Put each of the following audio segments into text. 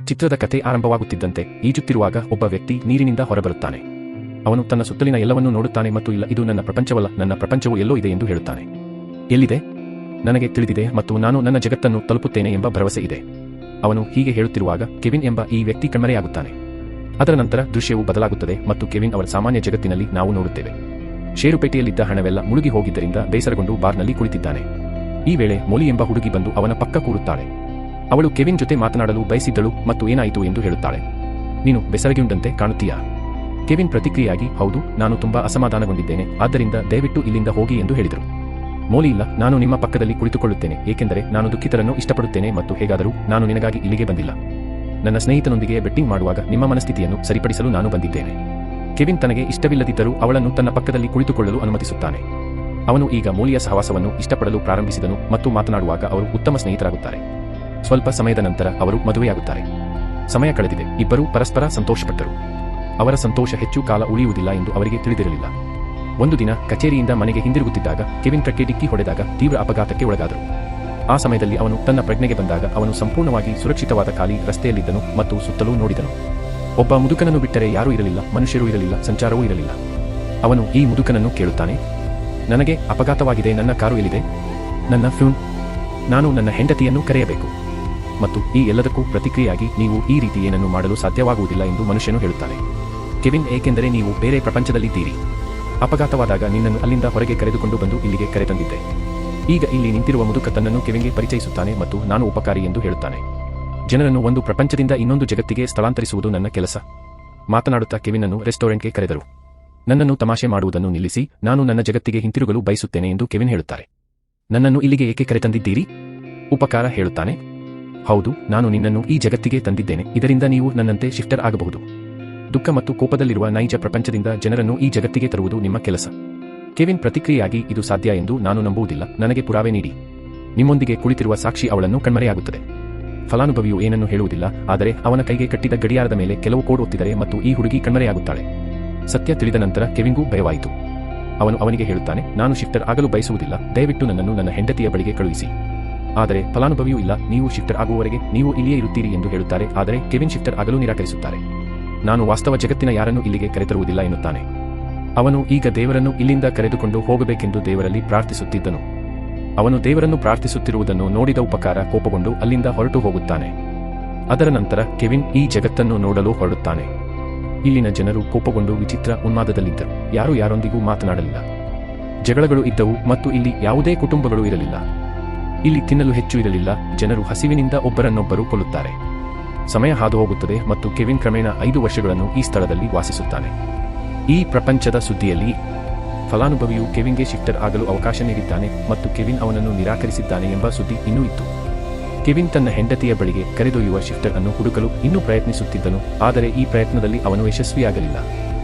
ಚಿತ್ರದ ಕಥೆ ಆರಂಭವಾಗುತ್ತಿದ್ದಂತೆ ಈಜುತ್ತಿರುವಾಗ ಒಬ್ಬ ವ್ಯಕ್ತಿ ನೀರಿನಿಂದ ಹೊರಬರುತ್ತಾನೆ. ಅವನು ತನ್ನ ಸುತ್ತಲಿನ ಎಲ್ಲವನ್ನೂ ನೋಡುತ್ತಾನೆ ಮತ್ತು ಇಲ್ಲ, ಇದು ನನ್ನ ಪ್ರಪಂಚವಲ್ಲ, ನನ್ನ ಪ್ರಪಂಚವು ಎಲ್ಲೋ ಇದೆ ಎಂದು ಹೇಳುತ್ತಾನೆ. ಎಲ್ಲಿದೆ? ನನಗೆ ತಿಳಿದಿದೆ ಮತ್ತು ನಾನು ನನ್ನ ಜಗತ್ತನ್ನು ತಲುಪುತ್ತೇನೆ ಎಂಬ ಭರವಸೆ ಇದೆ. ಅವನು ಹೀಗೆ ಹೇಳುತ್ತಿರುವಾಗ ಕೆವಿನ್ ಎಂಬ ಈ ವ್ಯಕ್ತಿ ಕಣ್ಮರೆಯಾಗುತ್ತಾನೆ. ಅದರ ನಂತರ ದೃಶ್ಯವು ಬದಲಾಗುತ್ತದೆ ಮತ್ತು ಕೆವಿನ್ ಅವರ ಸಾಮಾನ್ಯ ಜಗತ್ತಿನಲ್ಲಿ ನಾವು ನೋಡುತ್ತೇವೆ. ಷೇರುಪೇಟೆಯಲ್ಲಿದ್ದ ಹಣವೆಲ್ಲ ಮುಳುಗಿ ಹೋಗಿದ್ದರಿಂದ ಬೇಸರಗೊಂಡು ಬಾರ್ನಲ್ಲಿ ಕುಳಿತಿದ್ದಾನೆ. ಈ ವೇಳೆ ಮೊಲಿ ಎಂಬ ಹುಡುಗಿ ಬಂದು ಅವನ ಪಕ್ಕ ಕೂರುತ್ತಾಳೆ. ಅವಳು ಕೆವಿನ್ ಜೊತೆ ಮಾತನಾಡಲು ಬಯಸಿದ್ದಳು ಮತ್ತು ಏನಾಯಿತು ಎಂದು ಹೇಳುತ್ತಾಳೆ. ನೀನು ಬೆಸರಗೊಂಡಂತೆ ಕಾಣುತ್ತೀಯಾ? ಕೆವಿನ್ ಪ್ರತಿಕ್ರಿಯೆಯಾಗಿ, ಹೌದು, ನಾನು ತುಂಬಾ ಅಸಮಾಧಾನಗೊಂಡಿದ್ದೇನೆ, ಆದ್ದರಿಂದ ದಯವಿಟ್ಟು ಇಲ್ಲಿಂದ ಹೋಗಿ ಎಂದು ಹೇಳಿದರು. ಮೋಲಿ, ಇಲ್ಲ, ನಾನು ನಿಮ್ಮ ಪಕ್ಕದಲ್ಲಿ ಕುಳಿತುಕೊಳ್ಳುತ್ತೇನೆ, ಏಕೆಂದರೆ ನಾನು ದುಃಖಿತರನ್ನು ಇಷ್ಟಪಡುತ್ತೇನೆ ಮತ್ತು ಹೇಗಾದರೂ ನಾನು ನಿನಗಾಗಿ ಇಲ್ಲಿಗೆ ಬಂದಿಲ್ಲ. ನನ್ನ ಸ್ನೇಹಿತನೊಂದಿಗೆ ಬೆಟ್ಟಿಂಗ್ ಮಾಡುವಾಗ ನಿಮ್ಮ ಮನಸ್ಥಿತಿಯನ್ನು ಸರಿಪಡಿಸಲು ನಾನು ಬಂದಿದ್ದೇನೆ. ಕೆವಿನ್ ತನಗೆ ಇಷ್ಟವಿಲ್ಲದಿದ್ದರೂ ಅವಳನ್ನು ತನ್ನ ಪಕ್ಕದಲ್ಲಿ ಕುಳಿತುಕೊಳ್ಳಲು ಅನುಮತಿಸುತ್ತಾನೆ. ಅವನು ಈಗ ಮೋಲಿಯ ಸಹವಾಸವನ್ನು ಇಷ್ಟಪಡಲು ಪ್ರಾರಂಭಿಸಿದನು ಮತ್ತು ಮಾತನಾಡುವಾಗ ಅವರು ಉತ್ತಮ ಸ್ನೇಹಿತರಾಗುತ್ತಾರೆ. ಸ್ವಲ್ಪ ಸಮಯದ ನಂತರ ಅವರು ಮದುವೆಯಾಗುತ್ತಾರೆ. ಸಮಯ ಕಳೆದಿದೆ. ಇಬ್ಬರೂ ಪರಸ್ಪರ ಸಂತೋಷಪಟ್ಟರು. ಅವರ ಸಂತೋಷ ಹೆಚ್ಚು ಕಾಲ ಉಳಿಯುವುದಿಲ್ಲ ಎಂದು ಅವರಿಗೆ ತಿಳಿದಿರಲಿಲ್ಲ. ಒಂದು ದಿನ ಕಚೇರಿಯಿಂದ ಮನೆಗೆ ಹಿಂದಿರುಗುತ್ತಿದ್ದಾಗ ಕೆವಿನ್ ಟ್ರಕ್ಗೆ ಡಿಕ್ಕಿ ಹೊಡೆದಾಗ ತೀವ್ರ ಅಪಘಾತಕ್ಕೆ ಒಳಗಾದರು. ಆ ಸಮಯದಲ್ಲಿ ಅವನು ತನ್ನ ಪ್ರಜ್ಞೆಗೆ ಬಂದಾಗ ಅವನು ಸಂಪೂರ್ಣವಾಗಿ ಸುರಕ್ಷಿತವಾದ ಖಾಲಿ ರಸ್ತೆಯಲ್ಲಿದ್ದನು ಮತ್ತು ಸುತ್ತಲೂ ನೋಡಿದನು. ಒಬ್ಬ ಮುದುಕನನ್ನು ಬಿಟ್ಟರೆ ಯಾರೂ ಇರಲಿಲ್ಲ, ಮನುಷ್ಯರೂ ಇರಲಿಲ್ಲ, ಸಂಚಾರವೂ ಇರಲಿಲ್ಲ. ಅವನು ಈ ಮುದುಕನನ್ನು ಕೇಳುತ್ತಾನೆ, ನನಗೆ ಅಪಘಾತವಾಗಿದೆ, ನನ್ನ ಕಾರು ಎಲ್ಲಿದೆ? ನನ್ನ ಫ್ಯೂನ್? ನಾನು ನನ್ನ ಹೆಂಡತಿಯನ್ನು ಕರೆಯಬೇಕು. ಮತ್ತು ಈ ಎಲ್ಲದಕ್ಕೂ ಪ್ರತಿಕ್ರಿಯೆಯಾಗಿ, ನೀವು ಈ ರೀತಿ ಏನನ್ನು ಮಾಡಲು ಸಾಧ್ಯವಾಗುವುದಿಲ್ಲ ಎಂದು ಮನುಷ್ಯನು ಹೇಳುತ್ತಾನೆ. ಕೆವಿನ್, ಏಕೆಂದರೆ ನೀವು ಬೇರೆ ಪ್ರಪಂಚದಲ್ಲಿದ್ದೀರಿ. ಅಪಘಾತವಾದಾಗ ನಿನ್ನನ್ನು ಅಲ್ಲಿಂದ ಹೊರಗೆ ಕರೆದುಕೊಂಡು ಬಂದು ಇಲ್ಲಿಗೆ ಕರೆತಂದಿದ್ದೆ. ಈಗ ಇಲ್ಲಿ ನಿಂತಿರುವ ಮುದುಕ ತನ್ನನ್ನು ಕೆವಿನ್ಗೆ ಪರಿಚಯಿಸುತ್ತಾನೆ ಮತ್ತು ನಾನು ಉಪಕಾರಿ ಎಂದು ಹೇಳುತ್ತಾನೆ. ಜನರನ್ನು ಒಂದು ಪ್ರಪಂಚದಿಂದ ಇನ್ನೊಂದು ಜಗತ್ತಿಗೆ ಸ್ಥಳಾಂತರಿಸುವುದು ನನ್ನ ಕೆಲಸ. ಮಾತನಾಡುತ್ತಾ ಕೆವಿನನ್ನು ರೆಸ್ಟೋರೆಂಟ್ಗೆ ಕರೆದರು. ನನ್ನನ್ನು ತಮಾಷೆ ಮಾಡುವುದನ್ನು ನಿಲ್ಲಿಸಿ, ನಾನು ನನ್ನ ಜಗತ್ತಿಗೆ ಹಿಂತಿರುಗಲು ಬಯಸುತ್ತೇನೆ ಎಂದು ಕೆವಿನ್ ಹೇಳುತ್ತಾರೆ. ನನ್ನನ್ನು ಇಲ್ಲಿಗೆ ಏಕೆ ಕರೆತಂದಿದ್ದೀರಿ? ಉಪಕಾರ ಹೇಳುತ್ತಾನೆ. ಹೌದು, ನಾನು ನಿನ್ನನ್ನು ಈ ಜಗತ್ತಿಗೆ ತಂದಿದ್ದೇನೆ, ಇದರಿಂದ ನೀವು ನನ್ನಂತೆ ಶಿಫ್ಟರ್ ಆಗಬಹುದು. ದುಃಖ ಮತ್ತು ಕೋಪದಲ್ಲಿರುವ ನೈಜ ಪ್ರಪಂಚದಿಂದ ಜನರನ್ನು ಈ ಜಗತ್ತಿಗೆ ತರುವುದು ನಿಮ್ಮ ಕೆಲಸ. ಕೆವಿನ್ ಪ್ರತಿಕ್ರಿಯೆಯಾಗಿ, ಇದು ಸಾಧ್ಯ ಎಂದು ನಾನು ನಂಬುವುದಿಲ್ಲ, ನನಗೆ ಪುರಾವೆ ನೀಡಿ. ನಿಮ್ಮೊಂದಿಗೆ ಕುಳಿತಿರುವ ಸಾಕ್ಷಿ ಅವಳನ್ನು ಕಣ್ಮರೆಯಾಗುತ್ತದೆ. ಫಲಾನುಭವಿಯು ಏನನ್ನು ಹೇಳುವುದಿಲ್ಲ, ಆದರೆ ಅವನ ಕೈಗೆ ಕಟ್ಟಿದ ಗಡಿಯಾರದ ಮೇಲೆ ಕೆಲವು ಕೋಡ್ ಒತ್ತಿದರೆ ಮತ್ತು ಈ ಹುಡುಗಿ ಕಣ್ಮರೆಯಾಗುತ್ತಾಳೆ. ಸತ್ಯ ತಿಳಿದ ನಂತರ ಕೆವಿನ್ಗೂ ಭಯವಾಯಿತು. ಅವನು ಅವನಿಗೆ ಹೇಳುತ್ತಾನೆ, ನಾನು ಶಿಫ್ಟರ್ ಆಗಲು ಬಯಸುವುದಿಲ್ಲ, ದಯವಿಟ್ಟು ನನ್ನನ್ನು ನನ್ನ ಹೆಂಡತಿಯ ಬಳಿಗೆ ಕಳುಹಿಸಿ. ಆದರೆ ಫಲಾನುಭವಿಯೂ, ಇಲ್ಲ, ನೀವು ಶಿಫ್ಟರ್ ಆಗುವವರೆಗೆ ನೀವು ಇಲ್ಲಿಯೇ ಇರುತ್ತೀರಿ ಎಂದು ಹೇಳುತ್ತಾರೆ. ಆದರೆ ಕೆವಿನ್ ಶಿಫ್ಟರ್ ಆಗಲು ನಿರಾಕರಿಸುತ್ತಾರೆ. ನಾನು ವಾಸ್ತವ ಜಗತ್ತಿನ ಯಾರನ್ನೂ ಇಲ್ಲಿಗೆ ಕರೆತರುವುದಿಲ್ಲ ಎನ್ನುತ್ತಾನೆ. ಅವನು ಈಗ ದೇವರನ್ನು ಇಲ್ಲಿಂದ ಕರೆದುಕೊಂಡು ಹೋಗಬೇಕೆಂದು ದೇವರಲ್ಲಿ ಪ್ರಾರ್ಥಿಸುತ್ತಿದ್ದನು. ಅವನು ದೇವರನ್ನು ಪ್ರಾರ್ಥಿಸುತ್ತಿರುವುದನ್ನು ನೋಡಿದ ಉಪಕಾರ ಕೋಪಗೊಂಡು ಅಲ್ಲಿಂದ ಹೊರಟು ಹೋಗುತ್ತಾನೆ. ಅದರ ನಂತರ ಕೆವಿನ್ ಈ ಜಗತ್ತನ್ನು ನೋಡಲು ಹೊರಡುತ್ತಾನೆ. ಇಲ್ಲಿನ ಜನರು ಕೋಪಗೊಂಡು ವಿಚಿತ್ರ ಉನ್ಮಾದದಲ್ಲಿದ್ದರು. ಯಾರು ಯಾರೊಂದಿಗೂ ಮಾತನಾಡಲಿಲ್ಲ. ಜಗಳಗಳು ಇದ್ದವು ಮತ್ತು ಇಲ್ಲಿ ಯಾವುದೇ ಕುಟುಂಬಗಳು ಇರಲಿಲ್ಲ. ಇಲ್ಲಿ ತಿನ್ನಲು ಹೆಚ್ಚು ಇರಲಿಲ್ಲ. ಜನರು ಹಸಿವಿನಿಂದ ಒಬ್ಬರನ್ನೊಬ್ಬರು ಕೊಲ್ಲುತ್ತಾರೆ. ಸಮಯ ಹಾದು ಹೋಗುತ್ತದೆ ಮತ್ತು ಕೆವಿನ್ ಕ್ರಮೇಣ 5 ವರ್ಷಗಳನ್ನು ಈ ಸ್ಥಳದಲ್ಲಿ ವಾಸಿಸುತ್ತಾನೆ. ಈ ಪ್ರಪಂಚದ ಸುದ್ದಿಯಲ್ಲಿ ಫಲಾನುಭವಿಯು ಕೆವಿನ್ಗೆ ಶಿಫ್ಟರ್ ಆಗಲು ಅವಕಾಶ ನೀಡಿದ್ದಾನೆ ಮತ್ತು ಕೆವಿನ್ ಅವನನ್ನು ನಿರಾಕರಿಸಿದ್ದಾನೆ ಎಂಬ ಸುದ್ದಿ ಇನ್ನೂ ಇತ್ತು. ಕೆವಿನ್ ತನ್ನ ಹೆಂಡತಿಯ ಬಳಿಗೆ ಕರೆದೊಯ್ಯುವ ಶಿಫ್ಟರ್ ಅನ್ನು ಹುಡುಕಲು ಇನ್ನೂ ಪ್ರಯತ್ನಿಸುತ್ತಿದ್ದನು, ಆದರೆ ಈ ಪ್ರಯತ್ನದಲ್ಲಿ ಅವನು ಯಶಸ್ವಿಯಾಗಲಿಲ್ಲ.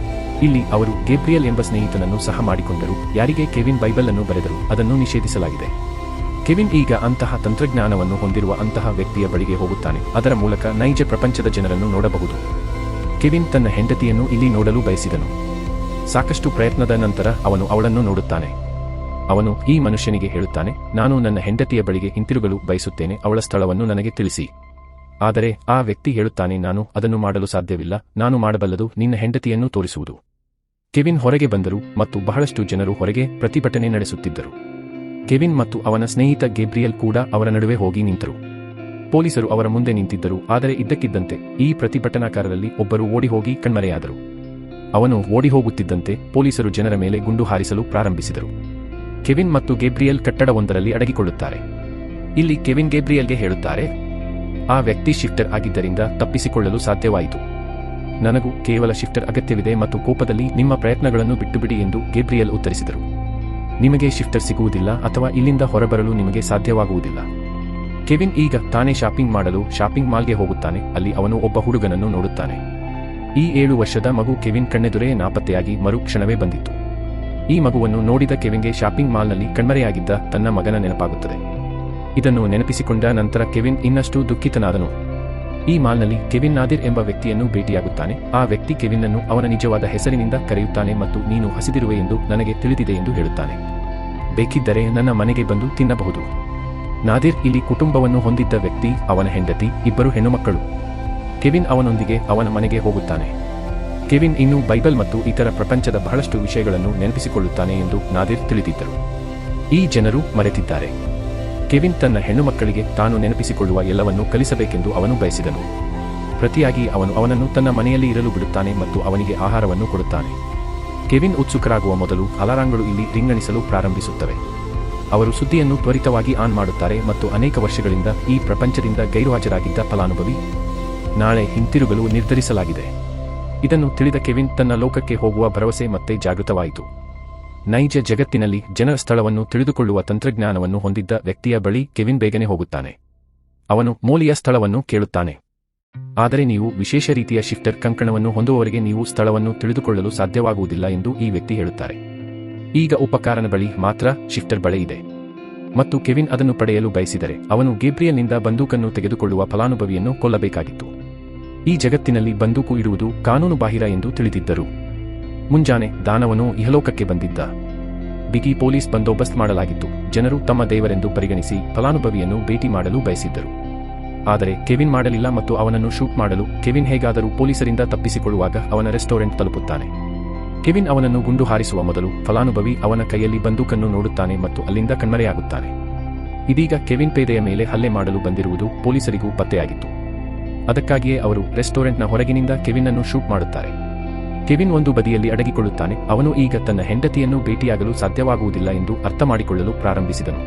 ಇಲ್ಲಿ ಅವರು ಗೇಬ್ರಿಯಲ್ ಎಂಬ ಸ್ನೇಹಿತನನ್ನು ಸಹ ಮಾಡಿಕೊಂಡರು, ಯಾರಿಗೆ ಕೆವಿನ್ ಬೈಬಲ್ ಅನ್ನು ಬರೆದರು, ಅದನ್ನು ನಿಷೇಧಿಸಲಾಗಿದೆ. ಕೆವಿನ್ ಈಗ ಅಂತಹ ತಂತ್ರಜ್ಞಾನವನ್ನು ಹೊಂದಿರುವ ಅಂತಹ ವ್ಯಕ್ತಿಯ ಬಳಿಗೆ ಹೋಗುತ್ತಾನೆ, ಅದರ ಮೂಲಕ ನೈಜ ಪ್ರಪಂಚದ ಜನರನ್ನು ನೋಡಬಹುದು. ಕೆವಿನ್ ತನ್ನ ಹೆಂಡತಿಯನ್ನು ಇಲ್ಲಿ ನೋಡಲು ಬಯಸಿದನು. ಸಾಕಷ್ಟು ಪ್ರಯತ್ನದ ನಂತರ ಅವನು ಅವಳನ್ನು ನೋಡುತ್ತಾನೆ. ಅವನು ಈ ಮನುಷ್ಯನಿಗೆ ಹೇಳುತ್ತಾನೆ, ನಾನು ನನ್ನ ಹೆಂಡತಿಯ ಬಳಿಗೆ ಹಿಂತಿರುಗಲು ಬಯಸುತ್ತೇನೆ, ಅವಳ ಸ್ಥಳವನ್ನು ನನಗೆ ತಿಳಿಸಿ. ಆದರೆ ಆ ವ್ಯಕ್ತಿ ಹೇಳುತ್ತಾನೆ, ನಾನು ಅದನ್ನು ಮಾಡಲು ಸಾಧ್ಯವಿಲ್ಲ, ನಾನು ಮಾಡಬಲ್ಲದು ನಿನ್ನ ಹೆಂಡತಿಯನ್ನು ತೋರಿಸುವುದು. ಕೆವಿನ್ ಹೊರಗೆ ಬಂದರು ಮತ್ತು ಬಹಳಷ್ಟು ಜನರು ಹೊರಗೆ ಪ್ರತಿಭಟನೆ ನಡೆಸುತ್ತಿದ್ದರು. ಕೆವಿನ್ ಮತ್ತು ಅವನ ಸ್ನೇಹಿತ ಗೇಬ್ರಿಯಲ್ ಕೂಡ ಅವರ ನಡುವೆ ಹೋಗಿ ನಿಂತರು. ಪೊಲೀಸರು ಅವರ ಮುಂದೆ ನಿಂತಿದ್ದರು, ಆದರೆ ಇದ್ದಕ್ಕಿದ್ದಂತೆ ಈ ಪ್ರತಿಭಟನಾಕಾರರಲ್ಲಿ ಒಬ್ಬರು ಓಡಿಹೋಗಿ ಕಣ್ಮರೆಯಾದರು. ಅವನು ಓಡಿಹೋಗುತ್ತಿದ್ದಂತೆ ಪೊಲೀಸರು ಜನರ ಮೇಲೆ ಗುಂಡು ಹಾರಿಸಲು ಪ್ರಾರಂಭಿಸಿದರು. ಕೆವಿನ್ ಮತ್ತು ಗೇಬ್ರಿಯಲ್ ಕಟ್ಟಡವೊಂದರಲ್ಲಿ ಅಡಗಿಕೊಳ್ಳುತ್ತಾರೆ. ಇಲ್ಲಿ ಕೆವಿನ್ ಗೇಬ್ರಿಯಲ್ಗೆ ಹೇಳುತ್ತಾರೆ, ಆ ವ್ಯಕ್ತಿ ಶಿಫ್ಟರ್ ಆಗಿದ್ದರಿಂದ ತಪ್ಪಿಸಿಕೊಳ್ಳಲು ಸಾಧ್ಯವಾಯಿತು. ನನಗೂ ಕೇವಲ ಶಿಫ್ಟರ್ ಅಗತ್ಯವಿದೆ ಮತ್ತು ಕೋಪದಲ್ಲಿ ನಿಮ್ಮ ಪ್ರಯತ್ನಗಳನ್ನು ಬಿಟ್ಟುಬಿಡಿ ಎಂದು ಗೇಬ್ರಿಯಲ್ ಉತ್ತರಿಸಿದರು. ನಿಮಗೆ ಶಿಫ್ಟರ್ ಸಿಗುವುದಿಲ್ಲ ಅಥವಾ ಇಲ್ಲಿಂದ ಹೊರಬರಲು ನಿಮಗೆ ಸಾಧ್ಯವಾಗುವುದಿಲ್ಲ. ಕೆವಿನ್ ಈಗ ತಾನೇ ಶಾಪಿಂಗ್ ಮಾಡಲು ಶಾಪಿಂಗ್ ಮಾಲ್ಗೆ ಹೋಗುತ್ತಾನೆ. ಅಲ್ಲಿ ಅವನು ಒಬ್ಬ ಹುಡುಗನನ್ನು ನೋಡುತ್ತಾನೆ. ಈ 7 ವರ್ಷದ ಮಗು ಕೆವಿನ್ ಕಣ್ಣೆದುರೇ ನಾಪತ್ತೆಯಾಗಿ ಮರುಕ್ಷಣವೇ ಬಂದಿತ್ತು. ಈ ಮಗುವನ್ನು ನೋಡಿದ ಕೆವಿನ್ಗೆ ಶಾಪಿಂಗ್ ಮಾಲ್ನಲ್ಲಿ ಕಣ್ಮರೆಯಾಗಿದ್ದ ತನ್ನ ಮಗನ ನೆನಪಾಗುತ್ತದೆ. ಇದನ್ನು ನೆನಪಿಸಿಕೊಂಡ ನಂತರ ಕೆವಿನ್ ಇನ್ನಷ್ಟು ದುಃಖಿತನಾದನು. ಈ ಮಾಲ್ನಲ್ಲಿ ಕೆವಿನ್ ನಾದಿರ್ ಎಂಬ ವ್ಯಕ್ತಿಯನ್ನು ಭೇಟಿಯಾಗುತ್ತಾನೆ. ಆ ವ್ಯಕ್ತಿ ಕೆವಿನ್ನನ್ನು ಅವನ ನಿಜವಾದ ಹೆಸರಿನಿಂದ ಕರೆಯುತ್ತಾನೆ ಮತ್ತು ನೀನು ಹಸಿದಿರುವೆ ಎಂದು ನನಗೆ ತಿಳಿದಿದೆ ಎಂದು ಹೇಳುತ್ತಾನೆ. ಬೇಕಿದ್ದರೆ ನನ್ನ ಮನೆಗೆ ಬಂದು ತಿನ್ನಬಹುದು. ನಾದಿರ್ ಇಲ್ಲಿ ಕುಟುಂಬವನ್ನು ಹೊಂದಿದ್ದ ವ್ಯಕ್ತಿ, ಅವನ ಹೆಂಡತಿ, 2 ಹೆಣ್ಣುಮಕ್ಕಳು. ಕೆವಿನ್ ಅವನೊಂದಿಗೆ ಅವನ ಮನೆಗೆ ಹೋಗುತ್ತಾನೆ. ಕೆವಿನ್ ಇನ್ನೂ ಬೈಬಲ್ ಮತ್ತು ಇತರ ಪ್ರಪಂಚದ ಬಹಳಷ್ಟು ವಿಷಯಗಳನ್ನು ನೆನಪಿಸಿಕೊಳ್ಳುತ್ತಾನೆ ಎಂದು ನಾದಿರ್ ತಿಳಿದಿದ್ದರು. ಈ ಜನರು ಮರೆತಿದ್ದಾರೆ. ಕೆವಿನ್ ತನ್ನ ಹೆಣ್ಣುಮಕ್ಕಳಿಗೆ ತಾನು ನೆನಪಿಸಿಕೊಳ್ಳುವ ಎಲ್ಲವನ್ನೂ ಕಲಿಸಬೇಕೆಂದು ಅವನು ಬಯಸಿದನು. ಪ್ರತಿಯಾಗಿ ಅವನು ಅವನನ್ನು ತನ್ನ ಮನೆಯಲ್ಲಿ ಇರಲು ಬಿಡುತ್ತಾನೆ ಮತ್ತು ಅವನಿಗೆ ಆಹಾರವನ್ನು ಕೊಡುತ್ತಾನೆ. ಕೆವಿನ್ ಉತ್ಸುಕರಾಗುವ ಮೊದಲು ಅಲಾರಾಂಗಳು ಇಲ್ಲಿ ರಿಂಗಣಿಸಲು ಪ್ರಾರಂಭಿಸುತ್ತವೆ. ಅವರು ಸುದ್ದಿಯನ್ನು ತ್ವರಿತವಾಗಿ ಆನ್ ಮಾಡುತ್ತಾರೆ ಮತ್ತು ಅನೇಕ ವರ್ಷಗಳಿಂದ ಈ ಪ್ರಪಂಚದಿಂದ ಗೈರುಹಾಜರಾಗಿದ್ದ ಫಲಾನುಭವಿ ನಾಳೆ ಹಿಂತಿರುಗಲು ನಿರ್ಧರಿಸಲಾಗಿದೆ. ಇದನ್ನು ತಿಳಿದ ಕೆವಿನ್ ತನ್ನ ಲೋಕಕ್ಕೆ ಹೋಗುವ ಭರವಸೆ ಮತ್ತೆ ಜಾಗೃತವಾಯಿತು. ನೈಜ ಜಗತ್ತಿನಲ್ಲಿ ಜನರ ಸ್ಥಳವನ್ನು ತಿಳಿದುಕೊಳ್ಳುವ ತಂತ್ರಜ್ಞಾನವನ್ನು ಹೊಂದಿದ್ದ ವ್ಯಕ್ತಿಯ ಬಳಿ ಕೆವಿನ್ ಬೇಗನೆ ಹೋಗುತ್ತಾನೆ. ಅವನು ಮೋಲಿಯ ಸ್ಥಳವನ್ನು ಕೇಳುತ್ತಾನೆ. ಆದರೆ ನೀವು ವಿಶೇಷ ರೀತಿಯ ಶಿಫ್ಟರ್ ಕಂಕಣವನ್ನು ಹೊಂದುವವರೆಗೆ ನೀವು ಸ್ಥಳವನ್ನು ತಿಳಿದುಕೊಳ್ಳಲು ಸಾಧ್ಯವಾಗುವುದಿಲ್ಲ ಎಂದು ಈ ವ್ಯಕ್ತಿ ಹೇಳುತ್ತಾರೆ. ಈಗ ಉಪಕಾರನ ಬಳಿ ಮಾತ್ರ ಶಿಫ್ಟರ್ ಬಳೆ ಇದೆ ಮತ್ತು ಕೆವಿನ್ ಅದನ್ನು ಪಡೆಯಲು ಬಯಸಿದರೆ ಅವನು ಗೇಬ್ರಿಯಲ್ನಿಂದ ಬಂದೂಕನ್ನು ತೆಗೆದುಕೊಳ್ಳುವ ಫಲಾನುಭವಿಯನ್ನು ಕೊಲ್ಲಬೇಕಾಗಿತ್ತು. ಈ ಜಗತ್ತಿನಲ್ಲಿ ಬಂದೂಕು ಇಡುವುದು ಕಾನೂನು ಬಾಹಿರ ಎಂದು ತಿಳಿದಿದ್ದರು. ಮುಂಜಾನೆ ದಾನವನು ಇಹಲೋಕಕ್ಕೆ ಬಂದಿದ್ದ. ಬಿಗಿ ಪೊಲೀಸ್ ಬಂದೋಬಸ್ತ್ ಮಾಡಲಾಗಿತ್ತು. ಜನರು ತಮ್ಮ ದೇವರೆಂದು ಪರಿಗಣಿಸಿ ಫಲಾನುಭವಿಯನ್ನು ಭೇಟಿ ಮಾಡಲು ಬಯಸಿದ್ದರು. ಆದರೆ ಕೆವಿನ್ ಮಾಡಲಿಲ್ಲ ಮತ್ತು ಅವನನ್ನು ಶೂಟ್ ಮಾಡಲು ಕೆವಿನ್ ಹೇಗಾದರೂ ಪೊಲೀಸರಿಂದ ತಪ್ಪಿಸಿಕೊಳ್ಳುವಾಗ ಅವನ ರೆಸ್ಟೋರೆಂಟ್ ತಲುಪುತ್ತಾನೆ. ಕೆವಿನ್ ಅವನನ್ನು ಗುಂಡು ಹಾರಿಸುವ ಮೊದಲು ಫಲಾನುಭವಿ ಅವನ ಕೈಯಲ್ಲಿ ಬಂದೂಕನ್ನು ನೋಡುತ್ತಾನೆ ಮತ್ತು ಅಲ್ಲಿಂದ ಕಣ್ಮರೆಯಾಗುತ್ತಾನೆ. ಇದೀಗ ಕೆವಿನ್ ಪೇದೆಯ ಮೇಲೆ ಹಲ್ಲೆ ಮಾಡಲು ಬಂದಿರುವುದು ಪೊಲೀಸರಿಗೂ ಪತ್ತೆಯಾಗಿತ್ತು. ಅದಕ್ಕಾಗಿಯೇ ಅವರು ರೆಸ್ಟೋರೆಂಟ್ನ ಹೊರಗಿನಿಂದ ಕೆವಿನ್ನನ್ನು ಶೂಟ್ ಮಾಡುತ್ತಾರೆ. ಕೆವಿನ್ ಒಂದು ಬದಿಯಲ್ಲಿ ಅಡಗಿಕೊಳ್ಳುತ್ತಾನೆ. ಅವನು ಈಗ ತನ್ನ ಹೆಂಡತಿಯನ್ನು ಭೇಟಿಯಾಗಲು ಸಾಧ್ಯವಾಗುವುದಿಲ್ಲ ಎಂದು ಅರ್ಥಮಾಡಿಕೊಳ್ಳಲು ಪ್ರಾರಂಭಿಸಿದನು.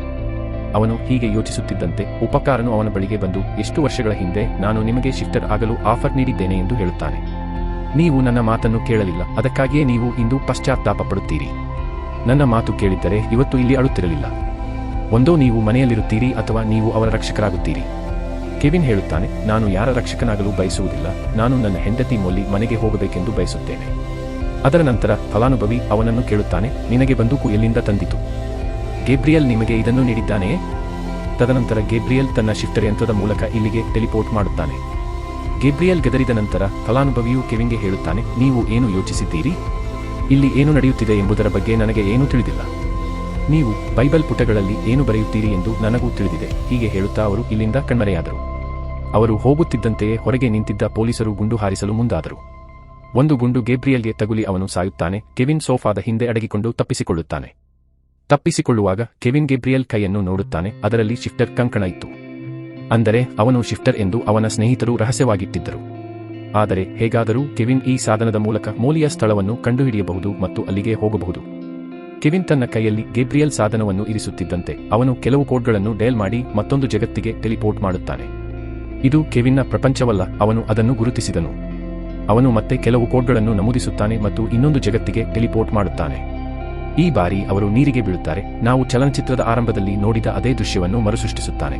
ಅವನು ಹೀಗೆ ಯೋಚಿಸುತ್ತಿದ್ದಂತೆ ಉಪಕಾರನು ಅವನ ಬಳಿಗೆ ಬಂದು, ಎಷ್ಟು ವರ್ಷಗಳ ಹಿಂದೆ ನಾನು ನಿಮಗೆ ಶಿಫ್ಟರ್ ಆಗಲು ಆಫರ್ ನೀಡಿದ್ದೇನೆ ಎಂದು ಹೇಳುತ್ತಾನೆ. ನೀವು ನನ್ನ ಮಾತನ್ನು ಕೇಳಲಿಲ್ಲ, ಅದಕ್ಕಾಗಿಯೇ ನೀವು ಇಂದು ಪಶ್ಚಾತ್ತಾಪ ಪಡುತ್ತೀರಿ. ನನ್ನ ಮಾತು ಕೇಳಿದ್ದರೆ ಇವತ್ತು ಇಲ್ಲಿ ಅಳುತ್ತಿರಲಿಲ್ಲ. ಒಂದೋ ನೀವು ಮನೆಯಲ್ಲಿರುತ್ತೀರಿ ಅಥವಾ ನೀವು ಅವರ ರಕ್ಷಕರಾಗುತ್ತೀರಿ. ಕೆವಿನ್ ಹೇಳುತ್ತಾನೆ, ನಾನು ಯಾರ ರಕ್ಷಕನಾಗಲು ಬಯಸುವುದಿಲ್ಲ. ನಾನು ನನ್ನ ಹೆಂಡತಿ ಮೊಲ್ಲಿ ಮನೆಗೆ ಹೋಗಬೇಕೆಂದು ಬಯಸುತ್ತೇನೆ. ಅದರ ನಂತರ ಫಲಾನುಭವಿ ಅವನನ್ನು ಕೇಳುತ್ತಾನೆ, ನಿನಗೆ ಬಂದೂಕು ಎಲ್ಲಿಂದ ತಂದಿತು? ಗೇಬ್ರಿಯಲ್ ನಿಮಗೆ ಇದನ್ನು ನೀಡಿದ್ದಾನೆಯೇ? ತದನಂತರ ಗೇಬ್ರಿಯಲ್ ತನ್ನ ಶಿಫ್ಟರ್ ಯಂತ್ರದ ಮೂಲಕ ಇಲ್ಲಿಗೆ ಟೆಲಿಪೋರ್ಟ್ ಮಾಡುತ್ತಾನೆ. ಗೇಬ್ರಿಯಲ್ ಗೆದರಿದ ನಂತರ ಫಲಾನುಭವಿಯು ಕೆವಿನ್ಗೆ ಹೇಳುತ್ತಾನೆ, ನೀವು ಏನು ಯೋಚಿಸಿದ್ದೀರಿ? ಇಲ್ಲಿ ಏನು ನಡೆಯುತ್ತಿದೆ ಎಂಬುದರ ಬಗ್ಗೆ ನನಗೆ ಏನೂ ತಿಳಿದಿಲ್ಲ. ನೀವು ಬೈಬಲ್ ಪುಟಗಳಲ್ಲಿ ಏನು ಬರೆಯುತ್ತೀರಿ ಎಂದು ನನಗೂ ತಿಳಿದಿದೆ. ಹೀಗೆ ಹೇಳುತ್ತಾ ಅವರು ಇಲ್ಲಿಂದ ಕಣ್ಮರೆಯಾದರು. ಅವರು ಹೋಗುತ್ತಿದ್ದಂತೆಯೇ ಹೊರಗೆ ನಿಂತಿದ್ದ ಪೊಲೀಸರು ಗುಂಡು ಹಾರಿಸಲು ಮುಂದಾದರು. ಒಂದು ಗುಂಡು ಗೇಬ್ರಿಯಲ್ಗೆ ತಗುಲಿ ಅವನು ಸಾಯುತ್ತಾನೆ. ಕೆವಿನ್ ಸೋಫಾದ ಹಿಂದೆ ಅಡಗಿಕೊಂಡು ತಪ್ಪಿಸಿಕೊಳ್ಳುತ್ತಾನೆ. ತಪ್ಪಿಸಿಕೊಳ್ಳುವಾಗ ಕೆವಿನ್ ಗೇಬ್ರಿಯಲ್ ಕೈಯನ್ನು ನೋಡುತ್ತಾನೆ. ಅದರಲ್ಲಿ ಶಿಫ್ಟರ್ ಕಂಕಣ ಇತ್ತು. ಅಂದರೆ ಅವನು ಶಿಫ್ಟರ್ ಎಂದು ಅವನ ಸ್ನೇಹಿತರು ರಹಸ್ಯವಾಗಿಟ್ಟಿದ್ದರು. ಆದರೆ ಹೇಗಾದರೂ ಕೆವಿನ್ ಈ ಸಾಧನದ ಮೂಲಕ ಮೋಲಿಯ ಸ್ಥಳವನ್ನು ಕಂಡುಹಿಡಿಯಬಹುದು ಮತ್ತು ಅಲ್ಲಿಗೆ ಹೋಗಬಹುದು. ಕೆವಿನ್ ತನ್ನ ಕೈಯಲ್ಲಿ ಗೇಬ್ರಿಯಲ್ ಸಾಧನವನ್ನು ಇರಿಸುತ್ತಿದ್ದಂತೆ ಅವನು ಕೆಲವು ಕೋಡ್ಗಳನ್ನು ಡಯಲ್ ಮಾಡಿ ಮತ್ತೊಂದು ಜಗತ್ತಿಗೆ ಟೆಲಿಪೋರ್ಟ್ ಮಾಡುತ್ತಾನೆ. ಇದು ಕೆವಿನ್ನ ಪ್ರಪಂಚವಲ್ಲ, ಅವನು ಅದನ್ನು ಗುರುತಿಸಿದನು. ಅವನು ಮತ್ತೆ ಕೆಲವು ಕೋಡ್ಗಳನ್ನು ನಮೂದಿಸುತ್ತಾನೆ ಮತ್ತು ಇನ್ನೊಂದು ಜಗತ್ತಿಗೆ ಟೆಲಿಪೋರ್ಟ್ ಮಾಡುತ್ತಾನೆ. ಈ ಬಾರಿ ಅವರು ನೀರಿಗೆ ಬೀಳುತ್ತಾರೆ. ನಾವು ಚಲನಚಿತ್ರದ ಆರಂಭದಲ್ಲಿ ನೋಡಿದ ಅದೇ ದೃಶ್ಯವನ್ನು ಮರುಸೃಷ್ಟಿಸುತ್ತಾನೆ.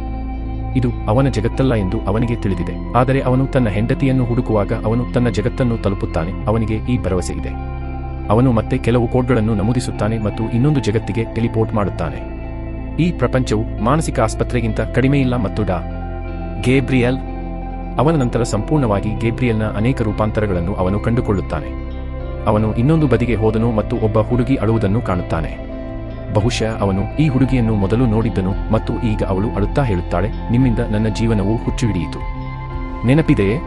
ಇದು ಅವನ ಜಗತ್ತಲ್ಲ ಎಂದು ಅವನಿಗೆ ತಿಳಿದಿದೆ. ಆದರೆ ಅವನು ತನ್ನ ಹೆಂಡತಿಯನ್ನು ಹುಡುಕುವಾಗ ಅವನು ತನ್ನ ಜಗತ್ತನ್ನು ತಲುಪುತ್ತಾನೆ. ಅವನಿಗೆ ಈ ಭರವಸೆ ಇದೆ. ಅವನು ಮತ್ತೆ ಕೆಲವು ಕೋಡ್ಗಳನ್ನು ನಮೂದಿಸುತ್ತಾನೆ ಮತ್ತು ಇನ್ನೊಂದು ಜಗತ್ತಿಗೆ ಟೆಲಿಪೋರ್ಟ್ ಮಾಡುತ್ತಾನೆ. ಈ ಪ್ರಪಂಚವು ಮಾನಸಿಕ ಆಸ್ಪತ್ರೆಗಿಂತ ಕಡಿಮೆಯಿಲ್ಲ ಮತ್ತು ಗೇಬ್ರಿಯಲ್ ಅವನ ನಂತರ ಸಂಪೂರ್ಣವಾಗಿ ಗೇಬ್ರಿಯಲ್ನ ಅನೇಕ ರೂಪಾಂತರಗಳನ್ನು ಅವನು ಕಂಡುಕೊಳ್ಳುತ್ತಾನೆ. ಅವನು ಇನ್ನೊಂದು ಬದಿಗೆ ಹೋದನು ಮತ್ತು ಒಬ್ಬ ಹುಡುಗಿ ಅಳುವುದನ್ನು ಕಾಣುತ್ತಾನೆ. ಬಹುಶಃ ಅವನು ಈ ಹುಡುಗಿಯನ್ನು ಮೊದಲು ನೋಡಿದ್ದನು ಮತ್ತು ಈಗ ಅವಳು ಅಳುತ್ತಾ ಹೇಳುತ್ತಾಳೆ, ನಿಮ್ಮಿಂದ ನನ್ನ ಜೀವನವು ಹುಚ್ಚು ಹಿಡಿಯಿತು. ನೆನಪಿದೆಯೇ?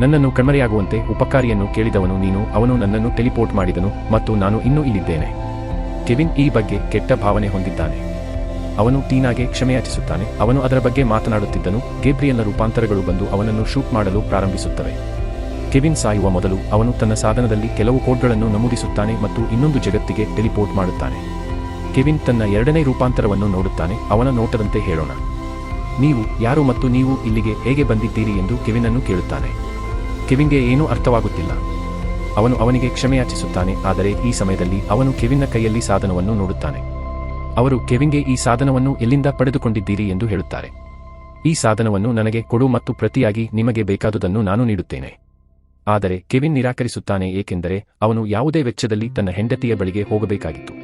ನನ್ನನ್ನು ಕಣ್ಮರೆಯಾಗುವಂತೆ ಉಪಕಾರಿಯನ್ನು ಕೇಳಿದವನು ನೀನು. ಅವನು ನನ್ನನ್ನು ಟೆಲಿಪೋರ್ಟ್ ಮಾಡಿದನು ಮತ್ತು ನಾನು ಇನ್ನೂ ಇಲ್ಲಿದ್ದೇನೆ. ಕೆವಿನ್ ಈ ಬಗ್ಗೆ ಕೆಟ್ಟ ಭಾವನೆ ಹೊಂದಿದ್ದಾನೆ. ಅವನು ಟೀನಾಗೆ ಕ್ಷಮೆಯಾಚಿಸುತ್ತಾನೆ. ಅವನು ಅದರ ಬಗ್ಗೆ ಮಾತನಾಡುತ್ತಿದ್ದನು. ಗೇಬ್ರಿಯಲ್ನ ರೂಪಾಂತರಗಳು ಬಂದು ಅವನನ್ನು ಶೂಟ್ ಮಾಡಲು ಪ್ರಾರಂಭಿಸುತ್ತವೆ. ಕೆವಿನ್ ಸಾಯುವ ಮೊದಲು ಅವನು ತನ್ನ ಸಾಧನದಲ್ಲಿ ಕೆಲವು ಕೋಡ್ಗಳನ್ನು ನಮೂದಿಸುತ್ತಾನೆ ಮತ್ತು ಇನ್ನೊಂದು ಜಗತ್ತಿಗೆ ಟೆಲಿಪೋರ್ಟ್ ಮಾಡುತ್ತಾನೆ. ಕೆವಿನ್ ತನ್ನ ಎರಡನೇ ರೂಪಾಂತರವನ್ನು ನೋಡುತ್ತಾನೆ. ಅವನ ನೋಟದಂತೆ ಹೇಳೋಣ, ನೀವು ಯಾರು ಮತ್ತು ನೀವು ಇಲ್ಲಿಗೆ ಹೇಗೆ ಬಂದಿದ್ದೀರಿ ಎಂದು ಕೆವಿನನ್ನು ಕೇಳುತ್ತಾನೆ. ಕೆವಿನ್ಗೆ ಏನೂ ಅರ್ಥವಾಗುತ್ತಿಲ್ಲ. ಅವನು ಅವನಿಗೆ ಕ್ಷಮೆಯಾಚಿಸುತ್ತಾನೆ. ಆದರೆ ಈ ಸಮಯದಲ್ಲಿ ಅವನು ಕೆವಿನ್ನ ಕೈಯಲ್ಲಿ ಸಾಧನವನ್ನು ನೋಡುತ್ತಾನೆ. ಅವರು ಕೆವಿನ್ಗೆ ಈ ಸಾಧನವನ್ನು ಎಲ್ಲಿಂದ ಪಡೆದುಕೊಂಡಿದ್ದೀರಿ ಎಂದು ಹೇಳುತ್ತಾರೆ. ಈ ಸಾಧನವನ್ನು ನನಗೆ ಕೊಡು ಮತ್ತು ಪ್ರತಿಯಾಗಿ ನಿಮಗೆ ಬೇಕಾದುದನ್ನು ನಾನು ನೀಡುತ್ತೇನೆ. ಆದರೆ ಕೆವಿನ್ ನಿರಾಕರಿಸುತ್ತಾನೆ, ಏಕೆಂದರೆ ಅವನು ಯಾವುದೇ ವೆಚ್ಚದಲ್ಲಿ ತನ್ನ ಹೆಂಡತಿಯ ಬಳಿಗೆ ಹೋಗಬೇಕಾಗಿತ್ತು.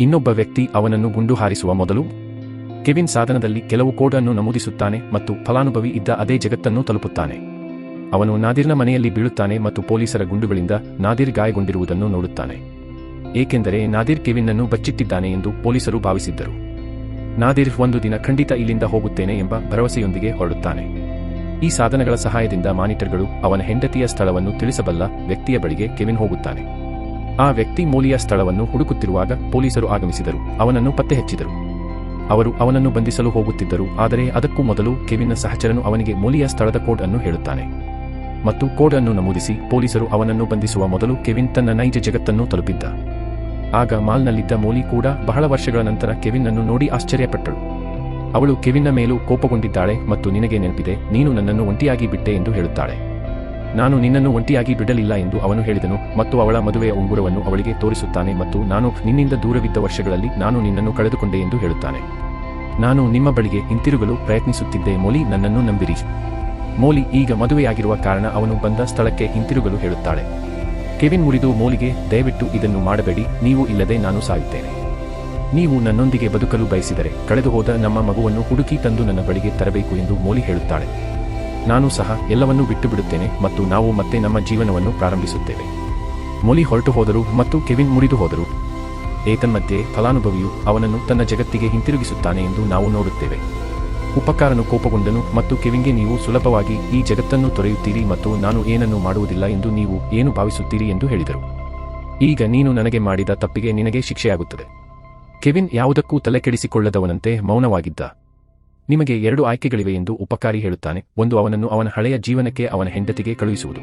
ಇನ್ನೊಬ್ಬ ವ್ಯಕ್ತಿ ಅವನನ್ನು ಗುಂಡು ಹಾರಿಸುವ ಮೊದಲು ಕೆವಿನ್ ಸಾಧನದಲ್ಲಿ ಕೆಲವು ಕೋಡ್ ಅನ್ನು ನಮೂದಿಸುತ್ತಾನೆ ಮತ್ತು ಫಲಾನುಭವಿ ಇದ್ದ ಅದೇ ಜಗತ್ತನ್ನು ತಲುಪುತ್ತಾನೆ. ಅವನು ನಾದಿರ್ನ ಮನೆಯಲ್ಲಿ ಬೀಳುತ್ತಾನೆ ಮತ್ತು ಪೊಲೀಸರ ಗುಂಡುಗಳಿಂದ ನಾದಿರ್ ಗಾಯಗೊಂಡಿರುವುದನ್ನು ನೋಡುತ್ತಾನೆ. ಏಕೆಂದರೆ ನಾದಿರ್ ಕೆವಿನ್ನನ್ನು ಬಚ್ಚಿಟ್ಟಿದ್ದಾನೆ ಎಂದು ಪೊಲೀಸರು ಭಾವಿಸಿದ್ದರು. ನಾದಿರ್ ಒಂದು ದಿನ ಖಂಡಿತ ಇಲ್ಲಿಂದ ಹೋಗುತ್ತೇನೆ ಎಂಬ ಭರವಸೆಯೊಂದಿಗೆ ಹೊರಡುತ್ತಾನೆ. ಈ ಸಾಧನಗಳ ಸಹಾಯದಿಂದ ಮಾನಿಟರ್ಗಳು ಅವನ ಹೆಂಡತಿಯ ಸ್ಥಳವನ್ನು ತಿಳಿಸಬಲ್ಲ ವ್ಯಕ್ತಿಯ ಬಳಿಗೆ ಕೆವಿನ್ ಹೋಗುತ್ತಾನೆ. ಆ ವ್ಯಕ್ತಿ ಮೋಲಿಯ ಸ್ಥಳವನ್ನು ಹುಡುಕುತ್ತಿರುವಾಗ ಪೊಲೀಸರು ಆಗಮಿಸಿದರು, ಅವನನ್ನು ಪತ್ತೆ ಹಚ್ಚಿದರು. ಅವರು ಅವನನ್ನು ಬಂಧಿಸಲು ಹೋಗುತ್ತಿದ್ದರು, ಆದರೆ ಅದಕ್ಕೂ ಮೊದಲು ಕೆವಿನ್ನ ಸಹಚರನು ಅವನಿಗೆ ಮೋಲಿಯ ಸ್ಥಳದ ಕೋಡ್ ಅನ್ನು ಹೇಳುತ್ತಾನೆ ಮತ್ತು ಕೋಡ್ ಅನ್ನು ನಮೂದಿಸಿ ಪೊಲೀಸರು ಅವನನ್ನು ಬಂಧಿಸುವ ಮೊದಲು ಕೆವಿನ್ ತನ್ನ ನೈಜ ಜಗತ್ತನ್ನು ತಲುಪಿದ್ದ. ಆಗ ಮಾಲ್ನಲ್ಲಿದ್ದ ಮೋಲಿ ಕೂಡ ಬಹಳ ವರ್ಷಗಳ ನಂತರ ಕೆವಿನ್ ಅನ್ನು ನೋಡಿ ಆಶ್ಚರ್ಯಪಟ್ಟಳು. ಅವಳು ಕೆವಿನ್ನ ಮೇಲೂ ಕೋಪಗೊಂಡಿದ್ದಾಳೆ ಮತ್ತು ನಿನಗೆ ನೆನಪಿದೆ, ನೀನು ನನ್ನನ್ನು ಒಂಟಿಯಾಗಿ ಬಿಟ್ಟೆ ಎಂದು ಹೇಳುತ್ತಾಳೆ. ನಾನು ನಿನ್ನನ್ನು ಒಂಟಿಯಾಗಿ ಬಿಡಲಿಲ್ಲ ಎಂದು ಅವನು ಹೇಳಿದನು ಮತ್ತು ಅವಳ ಮದುವೆಯ ಉಂಗುರವನ್ನು ಅವಳಿಗೆ ತೋರಿಸುತ್ತಾನೆ ಮತ್ತು ನಾನು ನಿನ್ನಿಂದ ದೂರವಿದ್ದ ವರ್ಷಗಳಲ್ಲಿ ನಾನು ನಿನ್ನನ್ನು ಕಳೆದುಕೊಂಡೆ ಎಂದು ಹೇಳುತ್ತಾನೆ. ನಾನು ನಿಮ್ಮ ಬಳಿಗೆ ಹಿಂತಿರುಗಲು ಪ್ರಯತ್ನಿಸುತ್ತಿದ್ದೆ, ಮೋಲಿ, ನನ್ನನ್ನು ನಂಬಿರಿ. ಮೋಲಿ ಈಗ ಮದುವೆಯಾಗಿರುವ ಕಾರಣ ಅವನು ಬಂದ ಸ್ಥಳಕ್ಕೆ ಹಿಂತಿರುಗಲು ಹೇಳುತ್ತಾಳೆ. ಕೆವಿನ್ ಮುರಿದು ಮೋಲಿಗೆ, ದಯವಿಟ್ಟು ಇದನ್ನು ಮಾಡಬೇಡಿ, ನೀವು ಇಲ್ಲದೆ ನಾನು ಸಾಯುತ್ತೇನೆ. ನೀವು ನನ್ನೊಂದಿಗೆ ಬದುಕಲು ಬಯಸಿದರೆ ಕಳೆದುಹೋದ ನಮ್ಮ ಮಗುವನ್ನು ಹುಡುಕಿ ತಂದು ನನ್ನ ಬಳಿಗೆ ತರಬೇಕು ಎಂದು ಮೋಲಿ ಹೇಳುತ್ತಾಳೆ. ನಾನು ಸಹ ಎಲ್ಲವನ್ನೂ ಬಿಟ್ಟು ಬಿಡುತ್ತೇನೆ ಮತ್ತು ನಾವು ಮತ್ತೆ ನಮ್ಮ ಜೀವನವನ್ನು ಪ್ರಾರಂಭಿಸುತ್ತೇವೆ. ಮೋಲಿ ಹೊರಟು ಹೋದರು ಮತ್ತು ಕೆವಿನ್ ಮುರಿದು ಹೋದರು. ಏತನ್ಮಧ್ಯೆ ಫಲಾನುಭವಿಯು ಅವನನ್ನು ತನ್ನ ಜಗತ್ತಿಗೆ ಹಿಂತಿರುಗಿಸುತ್ತಾನೆ ಎಂದು ನಾವು ನೋಡುತ್ತೇವೆ. ಉಪಕಾರನು ಕೋಪಗೊಂಡನು ಮತ್ತು ಕೆವಿನ್ಗೆ, ನೀವು ಸುಲಭವಾಗಿ ಈ ಜಗತ್ತನ್ನು ತೊರೆಯುತ್ತೀರಿ ಮತ್ತು ನಾನು ಏನನ್ನೂ ಮಾಡುವುದಿಲ್ಲ ಎಂದು ನೀವು ಏನು ಭಾವಿಸುತ್ತೀರಿ ಎಂದು ಹೇಳಿದರು. ಈಗ ನೀನು ನನಗೆ ಮಾಡಿದ ತಪ್ಪಿಗೆ ನಿನಗೆ ಶಿಕ್ಷೆಯಾಗುತ್ತದೆ. ಕೆವಿನ್ ಯಾವುದಕ್ಕೂ ತಲೆಕೆಡಿಸಿಕೊಳ್ಳದವನಂತೆ ಮೌನವಾಗಿದ್ದ. ನಿಮಗೆ 2 ಆಯ್ಕೆಗಳಿವೆ ಎಂದು ಉಪಕಾರಿ ಹೇಳುತ್ತಾನೆ. ಒಂದು, ಅವನನ್ನು ಅವನ ಹಳೆಯ ಜೀವನಕ್ಕೆ ಅವನ ಹೆಂಡತಿಗೆ ಕಳುಹಿಸುವುದು,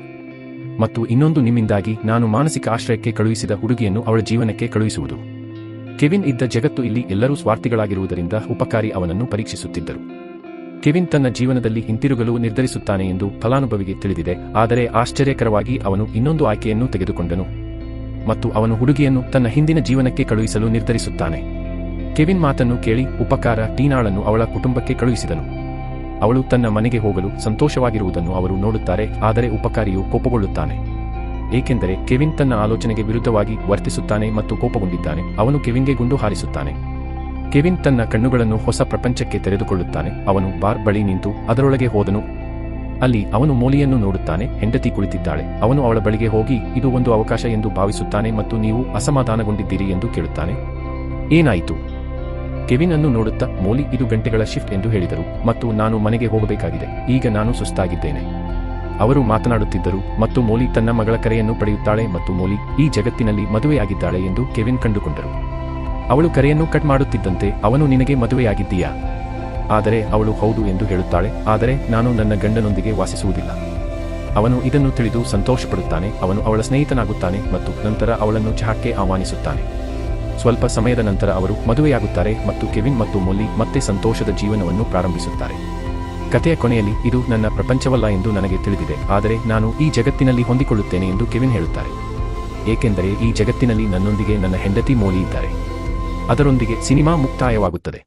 ಮತ್ತು ಇನ್ನೊಂದು, ನಿಮ್ಮಿಂದಾಗಿ ನಾನು ಮಾನಸಿಕ ಆಶ್ರಯಕ್ಕೆ ಕಳುಹಿಸಿದ ಹುಡುಗಿಯನ್ನು ಅವಳ ಜೀವನಕ್ಕೆ ಕಳುಹಿಸುವುದು. ಕೆವಿನ್ ಇದ್ದ ಜಗತ್ತು ಇಲ್ಲಿ ಎಲ್ಲರೂ ಸ್ವಾರ್ಥಿಗಳಾಗಿರುವುದರಿಂದ ಉಪಕಾರಿ ಅವನನ್ನು ಪರೀಕ್ಷಿಸುತ್ತಿದ್ದರು. ಕೆವಿನ್ ತನ್ನ ಜೀವನದಲ್ಲಿ ಹಿಂತಿರುಗಲು ನಿರ್ಧರಿಸುತ್ತಾನೆ ಎಂದು ಫಲಾನುಭವಿಗೆ ತಿಳಿದಿದೆ, ಆದರೆ ಆಶ್ಚರ್ಯಕರವಾಗಿ ಅವನು ಇನ್ನೊಂದು ಆಯ್ಕೆಯನ್ನು ತೆಗೆದುಕೊಂಡನು ಮತ್ತು ಅವನು ಹುಡುಗಿಯನ್ನು ತನ್ನ ಹಿಂದಿನ ಜೀವನಕ್ಕೆ ಕಳುಹಿಸಲು ನಿರ್ಧರಿಸುತ್ತಾನೆ. ಕೆವಿನ್ ಮಾತನ್ನು ಕೇಳಿ ಉಪಕಾರ ಟೀನಾಳನ್ನು ಅವಳ ಕುಟುಂಬಕ್ಕೆ ಕಳುಹಿಸಿದನು. ಅವಳು ತನ್ನ ಮನೆಗೆ ಹೋಗಲು ಸಂತೋಷವಾಗಿರುವುದನ್ನು ಅವರು ನೋಡುತ್ತಾರೆ, ಆದರೆ ಉಪಕಾರಿಯು ಕೋಪಗೊಳ್ಳುತ್ತಾನೆ, ಏಕೆಂದರೆ ಕೆವಿನ್ ತನ್ನ ಆಲೋಚನೆಗೆ ವಿರುದ್ಧವಾಗಿ ವರ್ತಿಸುತ್ತಾನೆ ಮತ್ತು ಕೋಪಗೊಂಡಿದ್ದಾನೆ. ಅವನು ಕೆವಿನ್ಗೆ ಗುಂಡು ಹಾರಿಸುತ್ತಾನೆ. ಕೆವಿನ್ ತನ್ನ ಕಣ್ಣುಗಳನ್ನು ಹೊಸ ಪ್ರಪಂಚಕ್ಕೆ ತೆರೆದುಕೊಳ್ಳುತ್ತಾನೆ. ಅವನು ಬಾರ್ ಬಳಿ ನಿಂತು ಅದರೊಳಗೆ ಹೋದನು. ಅಲ್ಲಿ ಅವನು ಮೋಲಿಯನ್ನು ನೋಡುತ್ತಾನೆ, ಹೆಂಡತಿ ಕುಳಿತಿದ್ದಾಳೆ. ಅವನು ಅವಳ ಬಳಿಗೆ ಹೋಗಿ ಇದು ಒಂದು ಅವಕಾಶ ಎಂದು ಭಾವಿಸುತ್ತಾನೆ ಮತ್ತು ನೀವು ಅಸಮಾಧಾನಗೊಂಡಿದ್ದೀರಿ ಎಂದು ಕೇಳುತ್ತಾನೆ. ಏನಾಯಿತು? ಕೆವಿನ್ ಅನ್ನು ನೋಡುತ್ತಾ, ಮೋಲಿ, ಇದು ಗಂಟೆಗಳ ಶಿಫ್ಟ್ ಎಂದು ಹೇಳಿದರು ಮತ್ತು ನಾನು ಮನೆಗೆ ಹೋಗಬೇಕಾಗಿದೆ, ಈಗ ನಾನು ಸುಸ್ತಾಗಿದ್ದೇನೆ. ಅವರು ಮಾತನಾಡುತ್ತಿದ್ದರು ಮತ್ತು ಮೋಲಿ ತನ್ನ ಮಗಳ ಕರೆಯನ್ನು ಪಡೆಯುತ್ತಾಳೆ ಮತ್ತು ಮೋಲಿ ಈ ಜಗತ್ತಿನಲ್ಲಿ ಮದುವೆಯಾಗಿದ್ದಾಳೆ ಎಂದು ಕೆವಿನ್ ಕಂಡುಕೊಂಡರು. ಅವಳು ಕರೆಯನ್ನು ಕಟ್ ಮಾಡುತ್ತಿದ್ದಂತೆ, ಅವನು ನಿನಗೆ ಮದುವೆಯಾಗಿದ್ದೀಯಾ? ಆದರೆ ಅವಳು ಹೌದು ಎಂದು ಹೇಳುತ್ತಾಳೆ, ಆದರೆ ನಾನು ನನ್ನ ಗಂಡನೊಂದಿಗೆ ವಾಸಿಸುವುದಿಲ್ಲ. ಅವನು ಇದನ್ನು ತಿಳಿದು ಸಂತೋಷಪಡುತ್ತಾನೆ. ಅವನು ಅವಳ ಸ್ನೇಹಿತನಾಗುತ್ತಾನೆ ಮತ್ತು ನಂತರ ಅವಳನ್ನು ಚಹಾಕ್ಕೆ ಆಹ್ವಾನಿಸುತ್ತಾನೆ. ಸ್ವಲ್ಪ ಸಮಯದ ನಂತರ ಅವರು ಮದುವೆಯಾಗುತ್ತಾರೆ ಮತ್ತು ಕೆವಿನ್ ಮತ್ತು ಮೋಲಿ ಮತ್ತೆ ಸಂತೋಷದ ಜೀವನವನ್ನು ಪ್ರಾರಂಭಿಸುತ್ತಾರೆ. ಕಥೆಯ ಕೊನೆಯಲ್ಲಿ, ಇದು ನನ್ನ ಪ್ರಪಂಚವಲ್ಲ ಎಂದು ನನಗೆ ತಿಳಿದಿದೆ, ಆದರೆ ನಾನು ಈ ಜಗತ್ತಿನಲ್ಲಿ ಹೊಂದಿಕೊಳ್ಳುತ್ತೇನೆ ಎಂದು ಕೆವಿನ್ ಹೇಳುತ್ತಾರೆ. ಏಕೆಂದರೆ ಈ ಜಗತ್ತಿನಲ್ಲಿ ನನ್ನೊಂದಿಗೆ ನನ್ನ ಹೆಂಡತಿ ಮೋಲಿ ಇದ್ದಾರೆ. ಅದರೊಂದಿಗೆ ಸಿನಿಮಾ ಮುಕ್ತಾಯವಾಗುತ್ತದೆ.